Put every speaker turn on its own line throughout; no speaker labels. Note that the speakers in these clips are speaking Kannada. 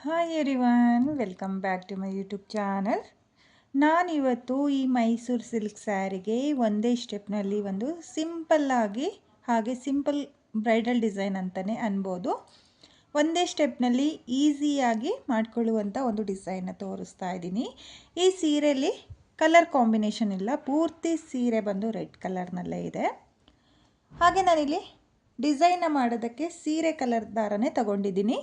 Hi everyone, welcome back to my YouTube channel. ನಾನಿವತ್ತು ಈ ಮೈಸೂರು ಸಿಲ್ಕ್ ಸ್ಯಾರಿಗೆ ಒಂದೇ ಸ್ಟೆಪ್ನಲ್ಲಿ ಒಂದು ಸಿಂಪಲ್ಲಾಗಿ ಹಾಗೆ ಸಿಂಪಲ್ ಬ್ರೈಡಲ್ ಡಿಸೈನ್ ಅಂತಲೇ ಅನ್ಬೋದು, ಒಂದೇ ಸ್ಟೆಪ್ನಲ್ಲಿ ಈಸಿಯಾಗಿ ಮಾಡ್ಕೊಳ್ಳುವಂಥ ಒಂದು ಡಿಸೈನ್ನ ತೋರಿಸ್ತಾ ಇದ್ದೀನಿ. ಈ ಸೀರೆಯಲ್ಲಿ ಕಲರ್ ಕಾಂಬಿನೇಷನ್ ಇಲ್ಲ, ಪೂರ್ತಿ ಸೀರೆ ಬಂದು ರೆಡ್ ಕಲರ್ನಲ್ಲೇ ಇದೆ. ಹಾಗೆ ನಾನಿಲ್ಲಿ ಡಿಸೈನ್ನ ಮಾಡೋದಕ್ಕೆ ಸೀರೆ ಕಲರ್ ದಾರನೇ ತಗೊಂಡಿದ್ದೀನಿ.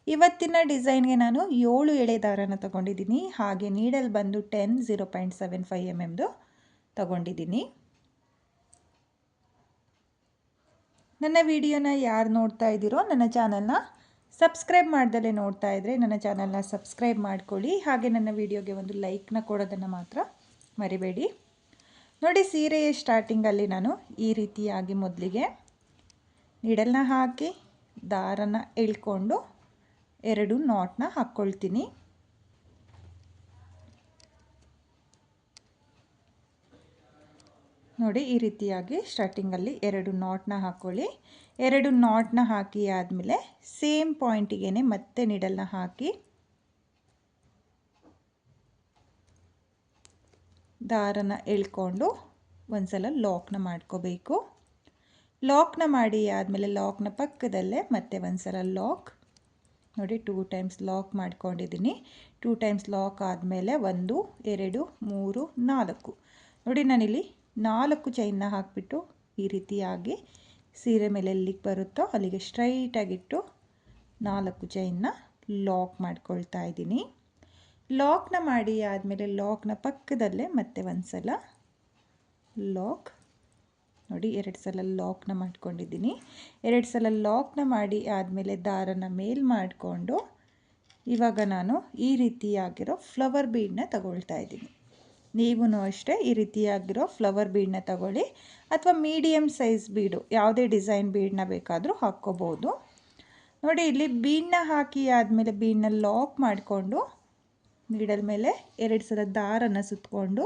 ಇವತ್ತಿನ ಡಿಸೈನ್ಗೆ ನಾನು 7 ಎಳೆ ದಾರನ ತಗೊಂಡಿದ್ದೀನಿ. ಹಾಗೆ ನೀಡಲ್ ಬಂದು 0.75 mm ತಗೊಂಡಿದ್ದೀನಿ. ನನ್ನ ವಿಡಿಯೋನ ಯಾರು ನೋಡ್ತಾ ಇದ್ದೀರೋ ನನ್ನ ಚಾನಲ್ನ ಸಬ್ಸ್ಕ್ರೈಬ್ ಮಾಡ್ದಲೇ ನೋಡ್ತಾ ಇದ್ದರೆ ನನ್ನ ಚಾನಲ್ನ ಸಬ್ಸ್ಕ್ರೈಬ್ ಮಾಡ್ಕೊಳ್ಳಿ. ಹಾಗೆ ನನ್ನ ವಿಡಿಯೋಗೆ ಒಂದು ಲೈಕ್ನ ಕೊಡೋದನ್ನು ಮಾತ್ರ ಮರಿಬೇಡಿ. ನೋಡಿ, ಸೀರೆಯ ಸ್ಟಾರ್ಟಿಂಗಲ್ಲಿ ನಾನು ಈ ರೀತಿಯಾಗಿ ಮೊದಲಿಗೆ ನೀಡಲ್ನ ಹಾಕಿ ದಾರನ ಎಳ್ಕೊಂಡು 2 ನಾಟ್ನ ಹಾಕ್ಕೊಳ್ತೀನಿ. ನೋಡಿ, ಈ ರೀತಿಯಾಗಿ ಸ್ಟಾರ್ಟಿಂಗಲ್ಲಿ 2 ನಾಟ್ನ ಹಾಕ್ಕೊಳ್ಳಿ. 2 ನಾಟ್ನ ಹಾಕಿ ಆದಮೇಲೆ ಸೇಮ್ ಪಾಯಿಂಟಿಗೆ ಮತ್ತೆ ನೀಡಲ್ನ ಹಾಕಿ ದಾರನ ಎಳ್ಕೊಂಡು ಒಂದ್ಸಲ ಲಾಕ್ನ ಮಾಡ್ಕೋಬೇಕು. ಲಾಕ್ನ ಮಾಡಿ ಆದಮೇಲೆ ಲಾಕ್ನ ಪಕ್ಕದಲ್ಲೇ ಮತ್ತೆ ಒಂದ್ಸಲ ಲಾಕ್. ನೋಡಿ, 2 ಟೈಮ್ಸ್ ಲಾಕ್ ಮಾಡ್ಕೊಂಡಿದ್ದೀನಿ. 2 ಟೈಮ್ಸ್ ಲಾಕ್ ಆದಮೇಲೆ 1 2 3 4. ನೋಡಿ, ನಾನಿಲ್ಲಿ 4 ಚೈನ್ನ ಹಾಕಿಬಿಟ್ಟು ಈ ರೀತಿಯಾಗಿ ಸೀರೆ ಮೇಲೆ ಎಲ್ಲಿಗೆ ಬರುತ್ತೋ ಅಲ್ಲಿಗೆ ಸ್ಟ್ರೈಟಾಗಿಟ್ಟು 4 ಚೈನ್ನ ಲಾಕ್ ಮಾಡ್ಕೊಳ್ತಾ ಇದ್ದೀನಿ. ಲಾಕ್ನ ಮಾಡಿ ಆದಮೇಲೆ ಲಾಕ್ನ ಪಕ್ಕದಲ್ಲೇ ಮತ್ತೆ ಒಂದ್ಸಲ ಲಾಕ್. ನೋಡಿ, 2 ಸಲ ಲಾಕ್ನ ಮಾಡ್ಕೊಂಡಿದ್ದೀನಿ. 2 ಸಲ ಲಾಕ್ನ ಮಾಡಿ ಆದಮೇಲೆ ದಾರನ ಮೇಲ್ ಮಾಡಿಕೊಂಡು ಇವಾಗ ನಾನು ಈ ರೀತಿಯಾಗಿರೋ ಫ್ಲವರ್ ಬೀಡನ್ನ ತಗೊಳ್ತಾ ಇದ್ದೀನಿ. ನೀವು ಅಷ್ಟೇ ಈ ರೀತಿಯಾಗಿರೋ ಫ್ಲವರ್ ಬೀಡನ್ನ ತಗೊಳ್ಳಿ, ಅಥವಾ ಮೀಡಿಯಮ್ ಸೈಜ್ ಬೀಡು ಯಾವುದೇ ಡಿಸೈನ್ ಬೀಡನ್ನ ಬೇಕಾದರೂ ಹಾಕ್ಕೋಬೋದು. ನೋಡಿ, ಇಲ್ಲಿ ಬೀಡನ್ನ ಹಾಕಿ ಆದಮೇಲೆ ಬೀಡನ್ನ ಲಾಕ್ ಮಾಡಿಕೊಂಡು ನೀಡಲ್ ಮೇಲೆ 2 ಸಲ ದಾರನ ಸುತ್ತಕೊಂಡು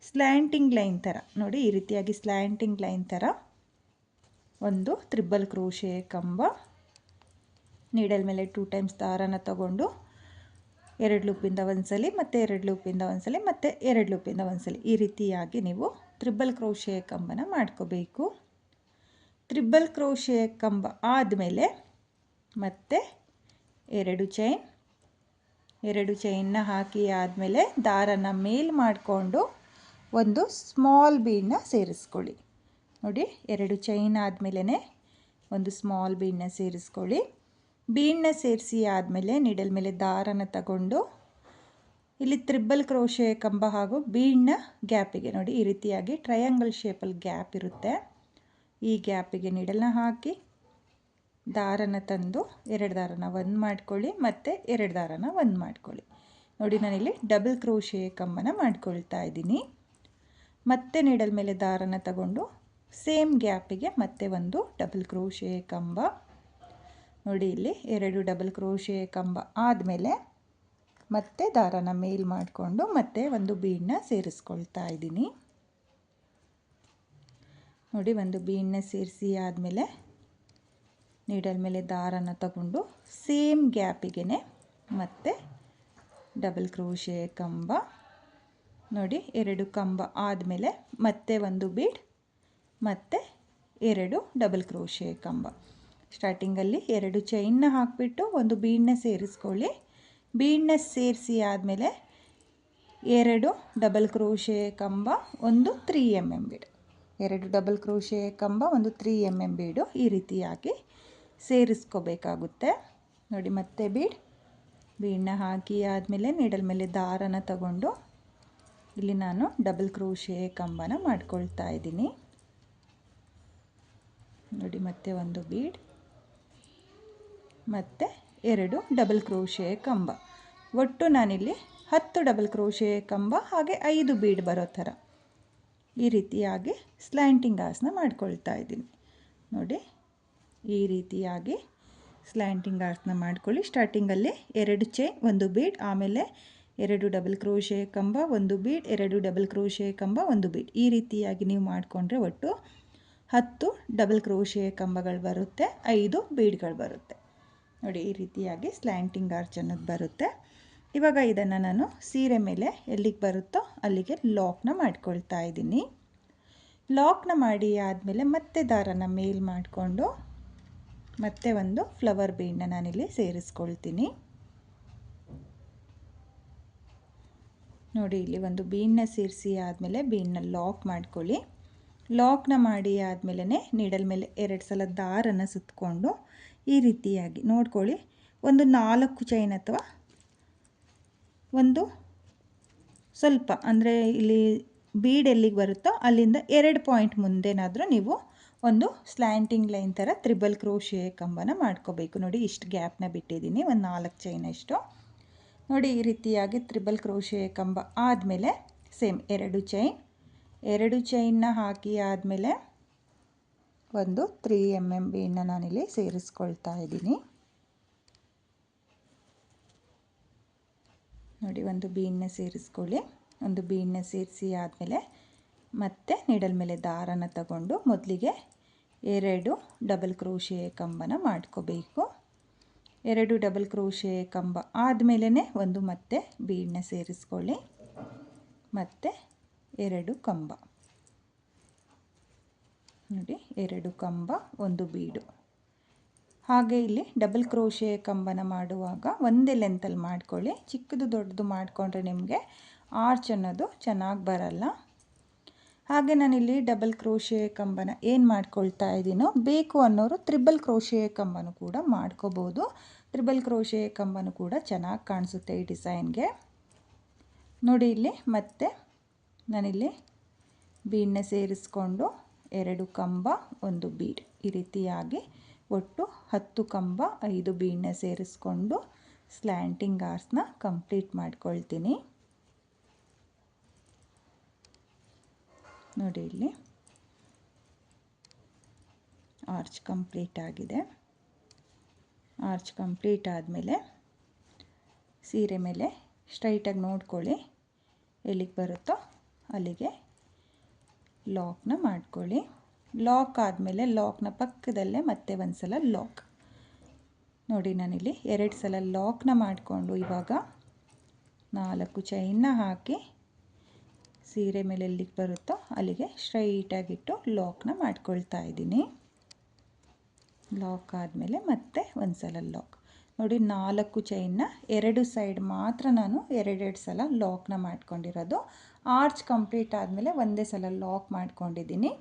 ಸ್ಲ್ಯಾಂಟಿಂಗ್ ಲೈನ್ ಥರ, ನೋಡಿ ಈ ರೀತಿಯಾಗಿ ಸ್ಲ್ಯಾಂಟಿಂಗ್ ಲೈನ್ ಥರ ಒಂದು ತ್ರಿಬಲ್ ಕ್ರೋಶೆ ಕಂಬ, ನೀಡಲ್ ಮೇಲೆ 2 ಟೈಮ್ಸ್ ದಾರನ ತಗೊಂಡು 2 ಲೂಪಿಂದ ಒಂದ್ಸಲಿ, ಮತ್ತು 2 ಲೂಪಿಂದ ಒಂದ್ಸಲಿ, ಮತ್ತು 2 ಲೂಪಿಂದ ಒಂದ್ಸಲಿ, ಈ ರೀತಿಯಾಗಿ ನೀವು ತ್ರಿಬಲ್ ಕ್ರೋಶೆ ಕಂಬನ ಮಾಡ್ಕೋಬೇಕು. ತ್ರಿಬಲ್ ಕ್ರೋಶೆ ಕಂಬ ಆದಮೇಲೆ ಮತ್ತೆ 2 ಚೈನ್, 2 ಚೈನ್ನ ಹಾಕಿ ಆದಮೇಲೆ ದಾರನ ಮೇಲ್ ಮಾಡಿಕೊಂಡು ಒಂದು ಸ್ಮಾಲ್ ಬೀಡನ್ನ ಸೇರಿಸ್ಕೊಳ್ಳಿ. ನೋಡಿ, 2 ಚೈನ್ ಆದಮೇಲೆ ಒಂದು ಸ್ಮಾಲ್ ಬೀಡನ್ನ ಸೇರಿಸ್ಕೊಳ್ಳಿ. ಬೀಡನ್ನ ಸೇರಿಸಿ ಆದಮೇಲೆ ನೀಡಲ್ ಮೇಲೆ ದಾರನ ತಗೊಂಡು ಇಲ್ಲಿ ತ್ರಿಬಲ್ ಕ್ರೋಶೆ ಕಂಬ ಹಾಗೂ ಬೀಡನ್ನ ಗ್ಯಾಪಿಗೆ, ನೋಡಿ ಈ ರೀತಿಯಾಗಿ ಟ್ರಯಾಂಗಲ್ ಶೇಪಲ್ಲಿ ಗ್ಯಾಪ್ ಇರುತ್ತೆ, ಈ ಗ್ಯಾಪಿಗೆ ನೀಡಲ್ನ ಹಾಕಿ ದಾರನ ತಂದು 2 ದಾರನ ಒಂದು ಮಾಡ್ಕೊಳ್ಳಿ, ಮತ್ತು 2 ದಾರನ ಒಂದು ಮಾಡ್ಕೊಳ್ಳಿ. ನೋಡಿ, ನಾನಿಲ್ಲಿ ಡಬಲ್ ಕ್ರೋಶೆ ಕಂಬನ ಮಾಡ್ಕೊಳ್ತಾ ಇದ್ದೀನಿ. ಮತ್ತೆ ನೀಡಲ್ ಮೇಲೆ ದಾರನ ತಗೊಂಡು ಸೇಮ್ ಗ್ಯಾಪಿಗೆ ಮತ್ತೆ ಒಂದು ಡಬಲ್ ಕ್ರೋಶೆ ಕಂಬ. ನೋಡಿ, ಇಲ್ಲಿ 2 ಡಬಲ್ ಕ್ರೋಶೆ ಕಂಬ ಆದಮೇಲೆ ಮತ್ತೆ ದಾರನ ಮೇಲ್ ಮಾಡಿಕೊಂಡು ಮತ್ತೆ ಒಂದು ಬೀಡನ್ನ ಸೇರಿಸ್ಕೊಳ್ತಾ ಇದ್ದೀನಿ. ನೋಡಿ, ಒಂದು ಬೀಡನ್ನ ಸೇರಿಸಿ ಆದಮೇಲೆ ನೀಡಲ್ ಮೇಲೆ ದಾರನ ತಗೊಂಡು ಸೇಮ್ ಗ್ಯಾಪಿಗೆ ಮತ್ತೆ ಡಬಲ್ ಕ್ರೋಶೆ ಕಂಬ. ನೋಡಿ, 2 ಕಂಬ ಆದಮೇಲೆ ಮತ್ತೆ ಒಂದು ಬೀಡ್, ಮತ್ತು 2 ಡಬಲ್ ಕ್ರೋಶೆ ಕಂಬ. ಸ್ಟಾರ್ಟಿಂಗಲ್ಲಿ 2 ಚೈನ್ನ ಹಾಕಿಬಿಟ್ಟು ಒಂದು ಬೀಡನ್ನ ಸೇರಿಸ್ಕೊಳ್ಳಿ. ಬೀಡನ್ನ ಸೇರಿಸಿ ಆದಮೇಲೆ 2 ಡಬಲ್ ಕ್ರೋಶೆ ಕಂಬ, ಒಂದು 3 mm ಬೀಡು, 2 ಡಬಲ್ ಕ್ರೋಶೆ ಕಂಬ, ಒಂದು 3 mm ಬೀಡು, ಈ ರೀತಿಯಾಗಿ ಸೇರಿಸ್ಕೋಬೇಕಾಗುತ್ತೆ. ನೋಡಿ, ಮತ್ತೆ ಬೀಡನ್ನ ಹಾಕಿ ಆದಮೇಲೆ ನೀಡಲ್ ಮೇಲೆ ದಾರನ ತಗೊಂಡು ಇಲ್ಲಿ ನಾನು ಡಬಲ್ ಕ್ರೋಶೆ ಕಂಬನ ಮಾಡ್ಕೊಳ್ತಾ ಇದ್ದೀನಿ. ನೋಡಿ, ಮತ್ತೆ ಒಂದು ಬೀಡ್, ಮತ್ತು 2 ಡಬಲ್ ಕ್ರೋಶೆ ಕಂಬ. ಒಟ್ಟು ನಾನಿಲ್ಲಿ 10 ಡಬಲ್ ಕ್ರೋಶೆ ಕಂಬ ಹಾಗೆ 5 ಬೀಡ್ ಬರೋ ಥರ ಈ ರೀತಿಯಾಗಿ ಸ್ಲ್ಯಾಂಟಿಂಗ್ ಆಸನ ಮಾಡ್ಕೊಳ್ತಾ ಇದ್ದೀನಿ. ನೋಡಿ, ಈ ರೀತಿಯಾಗಿ ಸ್ಲ್ಯಾಂಟಿಂಗ್ ಆಸನ ಮಾಡ್ಕೊಳ್ಳಿ. ಸ್ಟಾರ್ಟಿಂಗಲ್ಲಿ 2 ಚೈನ್, ಒಂದು ಬೀಡ್, ಆಮೇಲೆ 2 ಡಬಲ್ ಕ್ರೋಶೆ ಕಂಬ, ಒಂದು ಬೀಡ್, 2 ಡಬಲ್ ಕ್ರೋಶೆ ಕಂಬ, ಒಂದು ಬೀಡ್, ಈ ರೀತಿಯಾಗಿ ನೀವು ಮಾಡಿಕೊಂಡ್ರೆ ಒಟ್ಟು 10 ಡಬಲ್ ಕ್ರೋಶೆ ಕಂಬಗಳು ಬರುತ್ತೆ, 5 ಬೀಡ್ಗಳು ಬರುತ್ತೆ. ನೋಡಿ ಈ ರೀತಿಯಾಗಿ ಸ್ಲ್ಯಾಂಟಿಂಗ್ ಆರ್ಚ್ ಅನ್ನೋದು ಬರುತ್ತೆ. ಇವಾಗ ಇದನ್ನು ನಾನು ಸೀರೆ ಮೇಲೆ ಎಲ್ಲಿಗೆ ಬರುತ್ತೋ ಅಲ್ಲಿಗೆ ಲಾಕ್ನ ಮಾಡ್ಕೊಳ್ತಾ ಇದ್ದೀನಿ. ಲಾಕ್ನ ಮಾಡಿ ಆದಮೇಲೆ ಮತ್ತೆ ದಾರನ ಮೇಲ್ ಮಾಡಿಕೊಂಡು ಮತ್ತೆ ಒಂದು ಫ್ಲವರ್ ಬೀಡನ್ನ ನಾನಿಲ್ಲಿ ಸೇರಿಸ್ಕೊಳ್ತೀನಿ. ನೋಡಿ ಇಲ್ಲಿ ಒಂದು ಬೀಡನ್ನ ಸೇರಿಸಿ ಆದಮೇಲೆ ಬೀಡನ್ನ ಲಾಕ್ ಮಾಡ್ಕೊಳ್ಳಿ. ಲಾಕ್ನ ಮಾಡಿ ಆದಮೇಲೆ ನೀಡಲ್ ಮೇಲೆ 2 ಸಲ ದಾರನ ಸುತ್ತಕೊಂಡು ಈ ರೀತಿಯಾಗಿ ನೋಡ್ಕೊಳ್ಳಿ. ಒಂದು 4 ಚೈನ್ ಅಥವಾ ಒಂದು ಸ್ವಲ್ಪ ಅಂದರೆ ಇಲ್ಲಿ ಬೀಡ್ ಎಲ್ಲಿಗೆ ಬರುತ್ತೋ ಅಲ್ಲಿಂದ 2 ಪಾಯಿಂಟ್ ಮುಂದೆನಾದರೂ ನೀವು ಒಂದು ಸ್ಲ್ಯಾಂಟಿಂಗ್ ಲೈನ್ ಥರ ತ್ರಿಬಲ್ ಕ್ರೋಶೆ ಕಂಬನ ಮಾಡ್ಕೋಬೇಕು. ನೋಡಿ ಇಷ್ಟು ಗ್ಯಾಪ್ನ ಬಿಟ್ಟಿದ್ದೀನಿ, ಒಂದು 4 ಚೈನ್ ಅಷ್ಟು. ನೋಡಿ ಈ ರೀತಿಯಾಗಿ ತ್ರಿಬಲ್ ಕ್ರೋಶೆ ಕಂಬ ಆದಮೇಲೆ ಸೇಮ್ 2 ಚೈನ್ನ ಹಾಕಿ ಆದಮೇಲೆ ಒಂದು 3 mm ಬೀಡನ್ನ ನಾನಿಲ್ಲಿ ಸೇರಿಸ್ಕೊಳ್ತಾ ಇದ್ದೀನಿ. ನೋಡಿ ಒಂದು ಬೀಡನ್ನ ಸೇರಿಸ್ಕೊಳ್ಳಿ. ಒಂದು ಬೀಡನ್ನ ಸೇರಿಸಿ ಆದಮೇಲೆ ಮತ್ತೆ ನೀಡಲ್ ಮೇಲೆ ದಾರನ ತಗೊಂಡು ಮೊದಲಿಗೆ 2 ಡಬಲ್ ಕ್ರೋಶೆ ಕಂಬನ ಮಾಡ್ಕೋಬೇಕು. 2 ಡಬಲ್ ಕ್ರೋಶೆ ಕಂಬ ಆದಮೇಲೆ ಒಂದು ಮತ್ತೆ ಬೀಡನ್ನ ಸೇರಿಸ್ಕೊಳ್ಳಿ. ಮತ್ತು 2 ಕಂಬ. ನೋಡಿ 2 ಕಂಬ, ಒಂದು ಬೀಡು. ಹಾಗೆ ಇಲ್ಲಿ ಡಬಲ್ ಕ್ರೋಶೆ ಕಂಬನ ಮಾಡುವಾಗ ಒಂದೇ ಲೆಂತಲ್ಲಿ ಮಾಡ್ಕೊಳ್ಳಿ. ಚಿಕ್ಕದು ದೊಡ್ಡದು ಮಾಡಿಕೊಂಡ್ರೆ ನಿಮಗೆ ಆರ್ಚ್ ಅನ್ನೋದು ಚೆನ್ನಾಗಿ ಬರಲ್ಲ. ಹಾಗೆ ನಾನಿಲ್ಲಿ ಡಬಲ್ ಕ್ರೋಶೆ ಕಂಬನ ಏನು ಮಾಡ್ಕೊಳ್ತಾ ಇದ್ದೀನೋ ಬೇಕು ಅನ್ನೋರು ತ್ರಿಬಲ್ ಕ್ರೋಶೆ ಕಂಬನೂ ಕೂಡ ಮಾಡ್ಕೋಬೋದು. ತ್ರಿಬಲ್ ಕ್ರೋಶೆ ಕಂಬನೂ ಕೂಡ ಚೆನ್ನಾಗಿ ಕಾಣಿಸುತ್ತೆ ಈ ಡಿಸೈನ್ಗೆ. ನೋಡಿ ಇಲ್ಲಿ ಮತ್ತೆ ನಾನಿಲ್ಲಿ ಬೀಡನ್ನ ಸೇರಿಸ್ಕೊಂಡು 2 ಕಂಬ, ಒಂದು ಬೀಡ್, ಈ ರೀತಿಯಾಗಿ ಒಟ್ಟು 10 ಕಂಬ 5 ಬೀಡನ್ನ ಸೇರಿಸ್ಕೊಂಡು ಸ್ಲ್ಯಾಂಟಿಂಗ್ ಆರ್ಚ್ನ ಕಂಪ್ಲೀಟ್ ಮಾಡ್ಕೊಳ್ತೀನಿ. ನೋಡಿ ಇಲ್ಲಿ ಆರ್ಚ್ ಕಂಪ್ಲೀಟ್ ಆಗಿದೆ. ಆರ್ಚ್ ಕಂಪ್ಲೀಟ್ ಆದಮೇಲೆ ಸೀರೆ ಮೇಲೆ ಸ್ಟ್ರೈಟಾಗಿ ನೋಡ್ಕೊಳ್ಳಿ, ಎಲ್ಲಿಗೆ ಬರುತ್ತೋ ಅಲ್ಲಿಗೆ ಲಾಕ್ನ ಮಾಡ್ಕೊಳ್ಳಿ. ಲಾಕ್ ಆದಮೇಲೆ ಲಾಕ್ನ ಪಕ್ಕದಲ್ಲೇ ಮತ್ತೆ ಒಂದು ಸಲ ಲಾಕ್. ನೋಡಿ ನಾನಿಲ್ಲಿ 2 ಸಲ ಲಾಕ್ನ ಮಾಡಿಕೊಂಡು ಇವಾಗ 4 ಚೈನ್ನ ಹಾಕಿ ಸೀರೆ ಮೇಲೆ ಎಲ್ಲಿಗೆ ಬರುತ್ತೋ ಅಲ್ಲಿಗೆ ಸ್ಟ್ರೈಟಾಗಿಟ್ಟು ಲಾಕ್ನ ಮಾಡ್ಕೊಳ್ತಾ ಇದ್ದೀನಿ. ಲಾಕ್ ಆದಮೇಲೆ ಮತ್ತೆ ಒಂದು ಸಲ ಲಾಕ್. ನೋಡಿ 4 ಚೈನ್ನ 2 ಸೈಡ್ ಮಾತ್ರ ನಾನು 2 ಸಲ ಲಾಕ್ನ ಮಾಡ್ಕೊಂಡಿರೋದು. ಆರ್ಚ್ ಕಂಪ್ಲೀಟ್ ಆದಮೇಲೆ ಒಂದೇ ಸಲ ಲಾಕ್ ಮಾಡ್ಕೊಂಡಿದ್ದೀನಿ.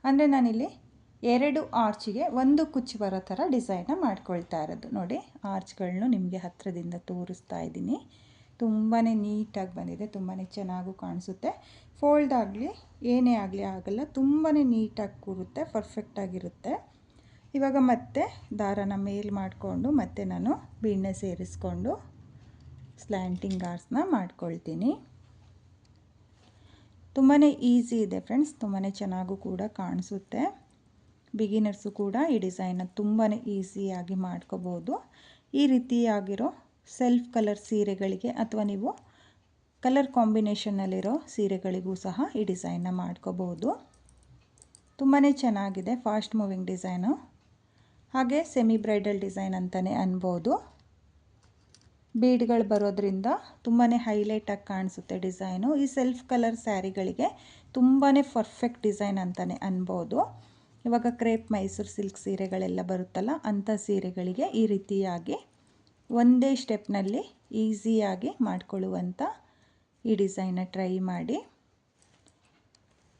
ಅಂದರೆ ನಾನಿಲ್ಲಿ 2 ಆರ್ಚಿಗೆ ಒಂದು ಕುಚ್ಚು ಬರೋ ಥರ ಡಿಸೈನ್ನ ಮಾಡ್ಕೊಳ್ತಾ ಇರೋದು. ನೋಡಿ ಆರ್ಚ್ಗಳನ್ನು ನಿಮಗೆ ಹತ್ತಿರದಿಂದ ತೋರಿಸ್ತಾ ಇದ್ದೀನಿ. ತುಂಬಾ ನೀಟಾಗಿ ಬಂದಿದೆ, ತುಂಬಾ ಚೆನ್ನಾಗೂ ಕಾಣಿಸುತ್ತೆ. ಫೋಲ್ಡ್ ಆಗಲಿ ಏನೇ ಆಗಲಿ ಆಗಲ್ಲ, ತುಂಬಾ ನೀಟಾಗಿ ಕೂರುತ್ತೆ, ಪರ್ಫೆಕ್ಟಾಗಿರುತ್ತೆ. ಇವಾಗ ಮತ್ತೆ ದಾರನ ಮೇಲ್ ಮಾಡಿಕೊಂಡು ಮತ್ತೆ ನಾನು ಬೀಡನ್ನ ಸೇರಿಸ್ಕೊಂಡು ಸ್ಲ್ಯಾಂಟಿಂಗ್ ಆರ್ಚ್ನ ಮಾಡ್ಕೊಳ್ತೀನಿ. ತುಂಬಾ ಈಸಿ ಇದೆ ಫ್ರೆಂಡ್ಸ್, ತುಂಬಾ ಚೆನ್ನಾಗೂ ಕೂಡ ಕಾಣಿಸುತ್ತೆ. ಬಿಗಿನರ್ಸು ಕೂಡ ಈ ಡಿಸೈನ್ನ ತುಂಬಾ ಈಸಿಯಾಗಿ ಮಾಡ್ಕೋಬೋದು. ಈ ರೀತಿಯಾಗಿರೋ ಸೆಲ್ಫ್ ಕಲರ್ ಸೀರೆಗಳಿಗೆ ಅಥವಾ ನೀವು ಕಲರ್ ಕಾಂಬಿನೇಷನ್ನಲ್ಲಿರೋ ಸೀರೆಗಳಿಗೂ ಸಹ ಈ ಡಿಸೈನ್ನ ಮಾಡ್ಕೋಬೋದು. ತುಂಬಾ ಚೆನ್ನಾಗಿದೆ, ಫಾಸ್ಟ್ ಮೂವಿಂಗ್ ಡಿಸೈನು. ಹಾಗೆ ಸೆಮಿ ಬ್ರೈಡಲ್ ಡಿಸೈನ್ ಅಂತಲೇ ಅನ್ಬೋದು. ಬೀಡ್ಗಳು ಬರೋದ್ರಿಂದ ತುಂಬಾ ಹೈಲೈಟಾಗಿ ಕಾಣಿಸುತ್ತೆ ಡಿಸೈನು. ಈ ಸೆಲ್ಫ್ ಕಲರ್ ಸ್ಯಾರಿಗಳಿಗೆ ತುಂಬಾ ಪರ್ಫೆಕ್ಟ್ ಡಿಸೈನ್ ಅಂತಲೇ ಅನ್ಬೋದು. ಇವಾಗ ಕ್ರೇಪ್ ಮೈಸೂರು ಸಿಲ್ಕ್ ಸೀರೆಗಳೆಲ್ಲ ಬರುತ್ತಲ್ಲ, ಅಂಥ ಸೀರೆಗಳಿಗೆ ಈ ರೀತಿಯಾಗಿ ಒಂದೇ ಸ್ಟೆಪ್ನಲ್ಲಿ ಈಸಿಯಾಗಿ ಮಾಡಿಕೊಳ್ಳುವಂಥ ಈ ಡಿಸೈನ್ನ ಟ್ರೈ ಮಾಡಿ.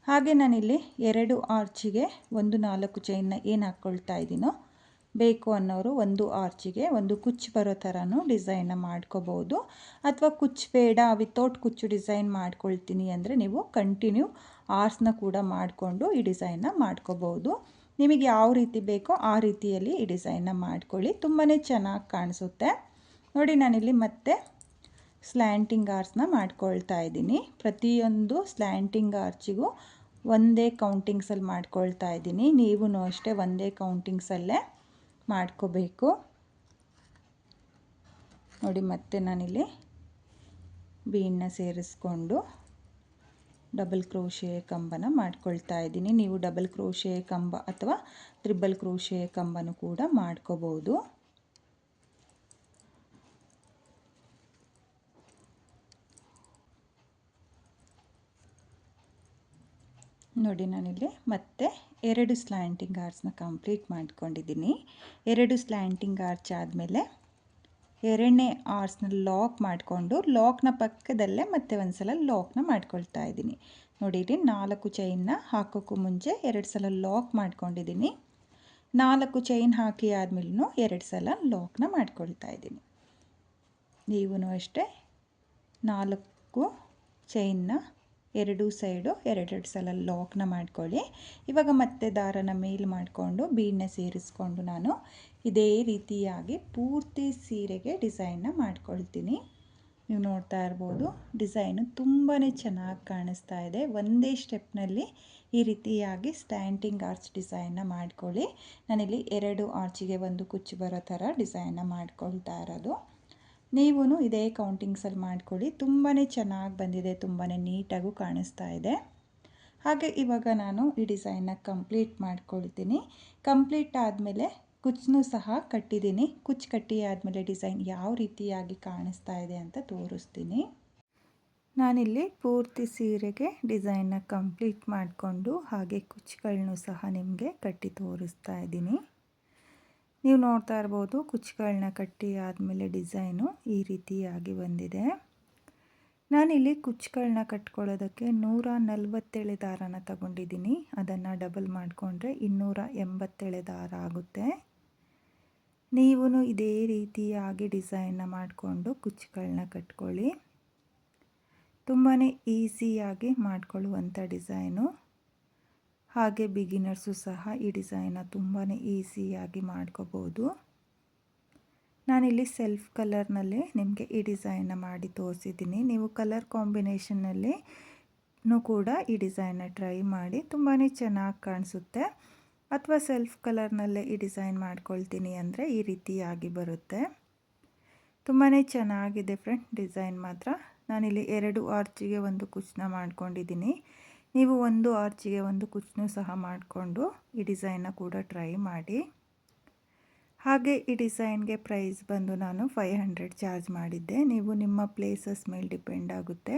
ಹಾಗೆ ನಾನಿಲ್ಲಿ 2 ಆರ್ಚಿಗೆ ಒಂದು 4 ಚೈನ್ನ ಏನು ಹಾಕ್ಕೊಳ್ತಾ ಇದ್ದೀನೋ ಬೇಕು ಅನ್ನೋರು ಒಂದು ಆರ್ಚಿಗೆ ಒಂದು ಕುಚ್ಚು ಬರೋ ಥರನೂ ಡಿಸೈನ್ನ ಮಾಡ್ಕೋಬೋದು. ಅಥವಾ ಕುಚ್ಚು ಬೇಡ ವಿತೌಟ್ ಕುಚ್ಚು ಡಿಸೈನ್ ಮಾಡ್ಕೊಳ್ತೀನಿ ಅಂದರೆ ನೀವು ಕಂಟಿನ್ಯೂ ಆರ್ಚ್ನ ಕೂಡ ಮಾಡಿಕೊಂಡು ಈ ಡಿಸೈನ್ನ ಮಾಡ್ಕೋಬೋದು. ನಿಮಗೆ ಯಾವ ರೀತಿ ಬೇಕೋ ಆ ರೀತಿಯಲ್ಲಿ ಈ ಡಿಸೈನ್ನ ಮಾಡ್ಕೊಳ್ಳಿ, ತುಂಬಾ ಚೆನ್ನಾಗಿ ಕಾಣಿಸುತ್ತೆ. ನೋಡಿ ನಾನಿಲ್ಲಿ ಮತ್ತೆ ಸ್ಲ್ಯಾಂಟಿಂಗ್ ಆರ್ಚ್ನ ಮಾಡ್ಕೊಳ್ತಾ ಇದ್ದೀನಿ. ಪ್ರತಿಯೊಂದು ಸ್ಲ್ಯಾಂಟಿಂಗ್ ಆರ್ಚಿಗೂ ಒಂದೇ ಕೌಂಟಿಂಗ್ಸಲ್ಲಿ ಮಾಡ್ಕೊಳ್ತಾ ಇದ್ದೀನಿ. ನೀವು ಅಷ್ಟೇ ಒಂದೇ ಕೌಂಟಿಂಗ್ಸಲ್ಲೇ ಮಾಡ್ಕೋಬೇಕು. ನೋಡಿ ಮತ್ತೆ ನಾನಿಲ್ಲಿ ಬೀಡನ್ನ ಸೇರಿಸ್ಕೊಂಡು ಡಬಲ್ ಕ್ರೋಶೆ ಕಂಬನ ಮಾಡ್ಕೊಳ್ತಾ ಇದ್ದೀನಿ. ನೀವು ಡಬಲ್ ಕ್ರೋಶೆ ಕಂಬ ಅಥವಾ ತ್ರಿಬಲ್ ಕ್ರೋಶೆ ಕಂಬನೂ ಕೂಡ ಮಾಡ್ಕೋಬೋದು. ನೋಡಿ ನಾನಿಲ್ಲಿ ಮತ್ತೆ 2 ಸ್ಲ್ಯಾಂಟಿಂಗ್ ಆರ್ಚ್ನ ಕಂಪ್ಲೀಟ್ ಮಾಡ್ಕೊಂಡಿದ್ದೀನಿ. 2 ಸ್ಲ್ಯಾಂಟಿಂಗ್ ಆರ್ಚ್ ಆದಮೇಲೆ 2ನೇ ಆರ್ಚ್ನ ಲಾಕ್ ಮಾಡಿಕೊಂಡು ಲಾಕ್ನ ಪಕ್ಕದಲ್ಲೇ ಮತ್ತೆ ಒಂದು ಸಲ ಲಾಕ್ನ ಮಾಡ್ಕೊಳ್ತಾ ಇದ್ದೀನಿ. ನೋಡಿ ಇಲ್ಲಿ 4 ಚೈನ್ನ ಹಾಕೋಕ್ಕೂ ಮುಂಚೆ 2 ಸಲ ಲಾಕ್ ಮಾಡ್ಕೊಂಡಿದ್ದೀನಿ. 4 ಚೈನ್ ಹಾಕಿ ಆದಮೇಲೂ 2 ಸಲ ಲಾಕ್ನ ಮಾಡ್ಕೊಳ್ತಾ ಇದ್ದೀನಿ. ನೀವು ಅಷ್ಟೇ 4 ಚೈನ್ನ ಎರಡೂ ಸೈಡು 2 ಸಲ ಲಾಕ್ನ ಮಾಡ್ಕೊಳ್ಳಿ. ಇವಾಗ ಮತ್ತೆ ದಾರನ ಮೇಲ್ ಮಾಡಿಕೊಂಡು ಬೀಡನ್ನ ಸೇರಿಸ್ಕೊಂಡು ನಾನು ಇದೇ ರೀತಿಯಾಗಿ ಪೂರ್ತಿ ಸೀರೆಗೆ ಡಿಸೈನ್ನ ಮಾಡ್ಕೊಳ್ತೀನಿ. ನೀವು ನೋಡ್ತಾ ಇರ್ಬೋದು ಡಿಸೈನು ತುಂಬಾ ಚೆನ್ನಾಗಿ ಕಾಣಿಸ್ತಾ ಇದೆ. ಒಂದೇ ಸ್ಟೆಪ್ನಲ್ಲಿ ಈ ರೀತಿಯಾಗಿ ಸ್ಟ್ಯಾಂಡಿಂಗ್ ಆರ್ಚ್ ಡಿಸೈನ್ನ ಮಾಡ್ಕೊಳ್ಳಿ. ನಾನಿಲ್ಲಿ 2 ಆರ್ಚಿಗೆ ಒಂದು ಕುಚ್ಚು ಬರೋ ಥರ ಡಿಸೈನ್ನ ಮಾಡ್ಕೊಳ್ತಾ ಇರೋದು. ನೀವೂ ಇದೇ ಕೌಂಟಿಂಗ್ಸಲ್ಲಿ ಮಾಡ್ಕೊಳ್ಳಿ. ತುಂಬಾ ಚೆನ್ನಾಗಿ ಬಂದಿದೆ, ತುಂಬಾ ನೀಟಾಗೂ ಕಾಣಿಸ್ತಾ ಇದೆ. ಹಾಗೆ ಇವಾಗ ನಾನು ಈ ಡಿಸೈನ್ನ ಕಂಪ್ಲೀಟ್ ಮಾಡ್ಕೊಳ್ತೀನಿ. ಕಂಪ್ಲೀಟ್ ಆದಮೇಲೆ ಕುಚ್ಚನ್ನು ಸಹ ಕಟ್ಟಿದ್ದೀನಿ. ಕುಚ್ಚು ಕಟ್ಟಿ ಆದಮೇಲೆ ಡಿಸೈನ್ ಯಾವ ರೀತಿಯಾಗಿ ಕಾಣಿಸ್ತಾ ಇದೆ ಅಂತ ತೋರಿಸ್ತೀನಿ. ನಾನಿಲ್ಲಿ ಪೂರ್ತಿ ಸೀರೆಗೆ ಡಿಸೈನ್ನ ಕಂಪ್ಲೀಟ್ ಮಾಡಿಕೊಂಡು ಹಾಗೆ ಕುಚ್ಚುಗಳನ್ನೂ ಸಹ ನಿಮಗೆ ಕಟ್ಟಿ ತೋರಿಸ್ತಾ ಇದ್ದೀನಿ. ನೀವು ನೋಡ್ತಾ ಇರ್ಬೋದು ಕುಚ್ಚುಗಳನ್ನ ಕಟ್ಟಿ ಆದಮೇಲೆ ಡಿಸೈನು ಈ ರೀತಿಯಾಗಿ ಬಂದಿದೆ. ನಾನಿಲ್ಲಿ ಕುಚ್ಚುಗಳನ್ನ ಕಟ್ಕೊಳ್ಳೋದಕ್ಕೆ 147 ದಾರನ ತಗೊಂಡಿದ್ದೀನಿ. ಅದನ್ನು ಡಬಲ್ ಮಾಡಿಕೊಂಡ್ರೆ 287 ದಾರ ಆಗುತ್ತೆ. ನೀವು ಇದೇ ರೀತಿಯಾಗಿ ಡಿಸೈನ್ನ ಮಾಡಿಕೊಂಡು ಕುಚ್ಚುಗಳನ್ನ ಕಟ್ಕೊಳ್ಳಿ. ತುಂಬಾ ಈಸಿಯಾಗಿ ಮಾಡ್ಕೊಳ್ಳುವಂಥ ಡಿಸೈನು. ಹಾಗೆ ಬಿಗಿನರ್ಸು ಸಹ ಈ ಡಿಸೈನ್ನ ತುಂಬಾ ಈಸಿಯಾಗಿ ಮಾಡ್ಕೋಬೋದು. ನಾನಿಲ್ಲಿ ಸೆಲ್ಫ್ ಕಲರ್ನಲ್ಲೇ ನಿಮಗೆ ಈ ಡಿಸೈನ್ನ ಮಾಡಿ ತೋರಿಸಿದ್ದೀನಿ. ನೀವು ಕಲರ್ ಕಾಂಬಿನೇಷನ್ನಲ್ಲಿ ಕೂಡ ಈ ಡಿಸೈನ್ನ ಟ್ರೈ ಮಾಡಿ, ತುಂಬಾ ಚೆನ್ನಾಗಿ ಕಾಣಿಸುತ್ತೆ. ಅಥವಾ ಸೆಲ್ಫ್ ಕಲರ್ನಲ್ಲೇ ಈ ಡಿಸೈನ್ ಮಾಡ್ಕೊಳ್ತೀನಿ ಅಂದರೆ ಈ ರೀತಿಯಾಗಿ ಬರುತ್ತೆ. ತುಂಬಾ ಚೆನ್ನಾಗಿದೆ ಫ್ರೆಂಡ್ ಡಿಸೈನ್ ಮಾತ್ರ. ನಾನಿಲ್ಲಿ 2 ಆರ್ಚಿಗೆ ಒಂದು ಕುಚ್ಚನ್ನ ಮಾಡ್ಕೊಂಡಿದ್ದೀನಿ. ನೀವು 1 ಆರ್ಚಿಗೆ ಒಂದು ಕುಚ್ಚನ್ನು ಸಹ ಮಾಡಿಕೊಂಡು ಈ ಡಿಸೈನ್ನ ಕೂಡ ಟ್ರೈ ಮಾಡಿ. ಹಾಗೆ ಈ ಡಿಸೈನ್ಗೆ ಪ್ರೈಸ್ ಬಂದು ನಾನು 500 ಚಾರ್ಜ್ ಮಾಡಿದ್ದೆ. ನೀವು ನಿಮ್ಮ ಪ್ಲೇಸಸ್ ಮೇಲೆ ಡಿಪೆಂಡ್ ಆಗುತ್ತೆ.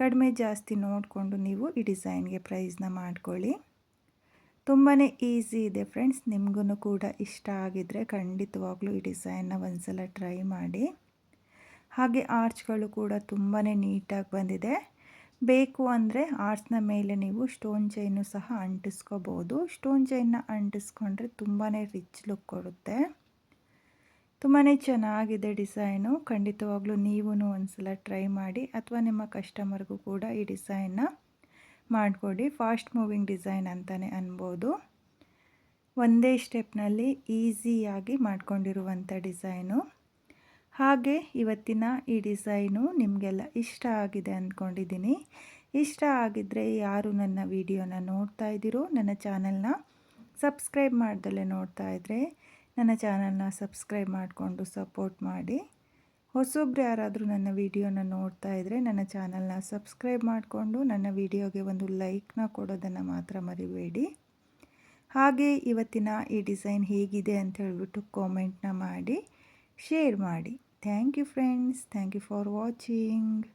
ಕಡಿಮೆ ಜಾಸ್ತಿ ನೋಡಿಕೊಂಡು ನೀವು ಈ ಡಿಸೈನ್ಗೆ ಪ್ರೈಸ್ನ ಮಾಡ್ಕೊಳ್ಳಿ. ತುಂಬಾ ಈಸಿ ಇದೆ ಫ್ರೆಂಡ್ಸ್. ನಿಮಗೂ ಕೂಡ ಇಷ್ಟ ಆಗಿದ್ದರೆ ಖಂಡಿತವಾಗ್ಲೂ ಈ ಡಿಸೈನ್ನ ಒಂದು ಸಲ ಟ್ರೈ ಮಾಡಿ. ಹಾಗೆ ಆರ್ಚ್ಗಳು ಕೂಡ ತುಂಬಾ ನೀಟಾಗಿ ಬಂದಿದೆ. ಬೇಕು ಅಂದರೆ ಆರ್ಚ್ನ ಮೇಲೆ ನೀವು ಸ್ಟೋನ್ ಚೈನು ಸಹ ಅಂಟಿಸ್ಕೋಬೋದು. ಸ್ಟೋನ್ ಚೈನ್ನ ಅಂಟಿಸ್ಕೊಂಡ್ರೆ ತುಂಬಾ ರಿಚ್ ಲುಕ್ ಕೊಡುತ್ತೆ. ತುಂಬಾ ಚೆನ್ನಾಗಿದೆ ಡಿಸೈನು. ಖಂಡಿತವಾಗ್ಲೂ ನೀವೂ ಒಂದು ಸಲ ಟ್ರೈ ಮಾಡಿ ಅಥವಾ ನಿಮ್ಮ ಕಸ್ಟಮರ್ಗೂ ಕೂಡ ಈ ಡಿಸೈನ್ನ ಮಾಡಿಕೊಡಿ. ಫಾಸ್ಟ್ ಮೂವಿಂಗ್ ಡಿಸೈನ್ ಅಂತಲೇ ಅನ್ಬೋದು. ಒಂದೇ ಸ್ಟೆಪ್ನಲ್ಲಿ ಈಸಿಯಾಗಿ ಮಾಡ್ಕೊಂಡಿರುವಂಥ ಡಿಸೈನು. ಹಾಗೆ ಇವತ್ತಿನ ಈ ಡಿಸೈನು ನಿಮಗೆಲ್ಲ ಇಷ್ಟ ಆಗಿದೆ ಅಂದ್ಕೊಂಡಿದ್ದೀನಿ. ಇಷ್ಟ ಆಗಿದ್ದರೆ ಯಾರು ನನ್ನ ವಿಡಿಯೋನ ನೋಡ್ತಾ ಇದ್ದೀರೋ ನನ್ನ ಚಾನಲ್ನ ಸಬ್ಸ್ಕ್ರೈಬ್ ಮಾಡ್ದಲೇ ನೋಡ್ತಾ ಇದ್ದರೆ ನನ್ನ ಚಾನಲ್ನ ಸಬ್ಸ್ಕ್ರೈಬ್ ಮಾಡಿಕೊಂಡು ಸಪೋರ್ಟ್ ಮಾಡಿ. ಹೊಸೊಬ್ರು ಯಾರಾದರೂ ನನ್ನ ವಿಡಿಯೋನ ನೋಡ್ತಾ ಇದ್ದರೆ ನನ್ನ ಚಾನಲ್ನ ಸಬ್ಸ್ಕ್ರೈಬ್ ಮಾಡಿಕೊಂಡು ನನ್ನ ವಿಡಿಯೋಗೆ ಒಂದು ಲೈಕ್ನ ಕೊಡೋದನ್ನು ಮಾತ್ರ ಮರಿಬೇಡಿ. ಹಾಗೆ ಇವತ್ತಿನ ಈ ಡಿಸೈನ್ ಹೇಗಿದೆ ಅಂತ ಹೇಳ್ಬಿಟ್ಟು ಕಾಮೆಂಟ್ನ ಮಾಡಿ ಶೇರ್ ಮಾಡಿ. Thank you friends. Thank you for watching.